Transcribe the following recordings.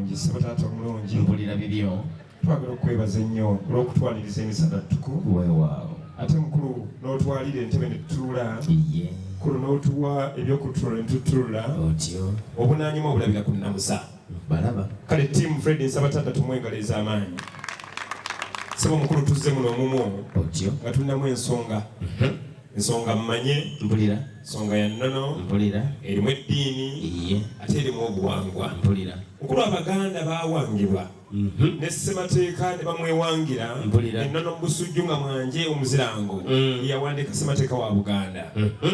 omulungi Ssebatata omulungi mpulira bibyo twagala okwebaza ennyo olw'okutwaliriza emisana ttuku weewaawo ate mukulu n'otwalira entebe ne tutuula ye mukulu n'otuwa ebyokutula ne tutuula otyo obunaanyuma obulabira ku nnamusa balaba kale ttiimu Fred Ssebatata tumwengalo ez'amaanyi ssebo mukulu tuzze muno omumu otyo nga tulinamu ensonga ensonga mmanye mpulira ensonga ya nnono mpulira erimu eddiini ye ate erimu obuwangwa mpulira mukulu abaganda baawangibwa ne ssemateeka ne bamwewangira mpulira ennono mu busujju nga mwanje omuzirango yawandiika ssemateeka wa Buganda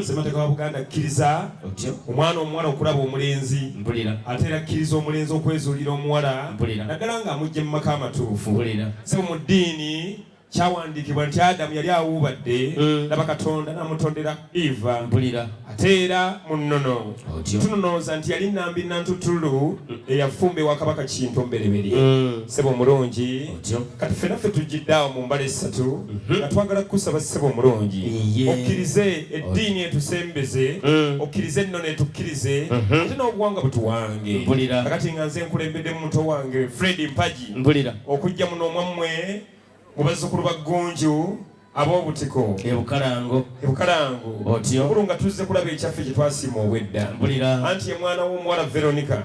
ssemateeka wa Buganda akkiriza otyo omwana omuwala okulaba omulenzi mpulira ate era akkiriza omulenzi okwezuulira omuwala mpulira naddala ng'amugye mu maka amatuufu mpulira sebo mu ddiini kyawandiikibwa nti Adamu yali awuubadde laba Katonda n'amutondera Eva mpulira ate era mu nnono otyo tunonooza nti yali nnambi nantutulu eyafumba ewa kabaka Kintu Mbereberye ssebo omulungi otyo kati ffenaffe tujjidde awo mu mbala essatu nga twagala kukusaba ssebo omulungi okkirize eddiini etusembeze okkirize ennono etukkirize ate n'obuwanga butuwange mpulira kakati nga nze nkulembeddemu muto wange Fred Mpagi mpulira okujja muno omwammwe mu bazzukulu ba Ggunju ab'obutiko ebukalango otyo mukulu nga tuzze kulaba ekyaffe kye twasiima obwedda mpulira anti ye mwana w'omuwala Veronica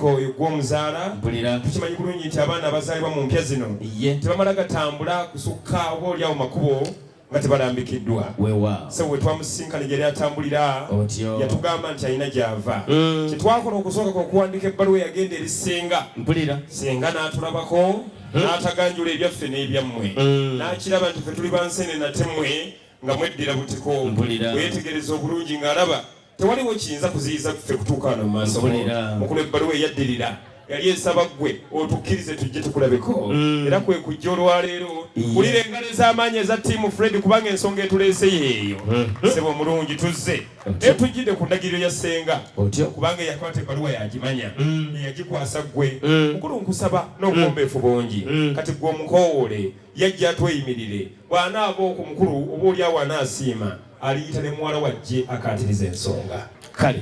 oyo gw'omuzaala mpulira tukimanyi bulungi nti abaana abazaalibwa mu mpya zino ye tebamala gatambula kusukka oba oli awo makubo nga tebalambikiddwa weewaawo so we twamusisinkana gye yali atambulira otyo yatugamba nti alina gy'ava kye twakola okusooka kw'okuwandika ebbaluwa yagenda eri Ssenga mpulira Ssenga n'atulabako n'ataganjula ebyaffe n'ebyammwe n'akiraba nti ffe tuli bansene nate mmwe nga mweddira butiko weyetegereza obulungi ng'alaba tewaliwo kiyinza kuziyiza ffe kutuuka wano mu maaso mukulu ebbaluwa eyaddirira yali esaba ggwe otukkirize tujje tukulabeko era kwe kujja olwaleero kulira engalo ez'amaanyi eza ttiimu Fred kubanga ensonga etuleese yeeyo ssebo omulungi tuzze naye tujjidde ku ndagiriro ya Ssenga kubanga yakwata ebbaluwa yagimanya yagikwasa ggwe mukulu nkusaba n'obuwombeefu bungi kati ggwe omukoowole yajja atweyimirire bw'anaaba oku mukulu oba oli awo anaasiima aliyita ne muwala wajje akaatiriza ensonga kale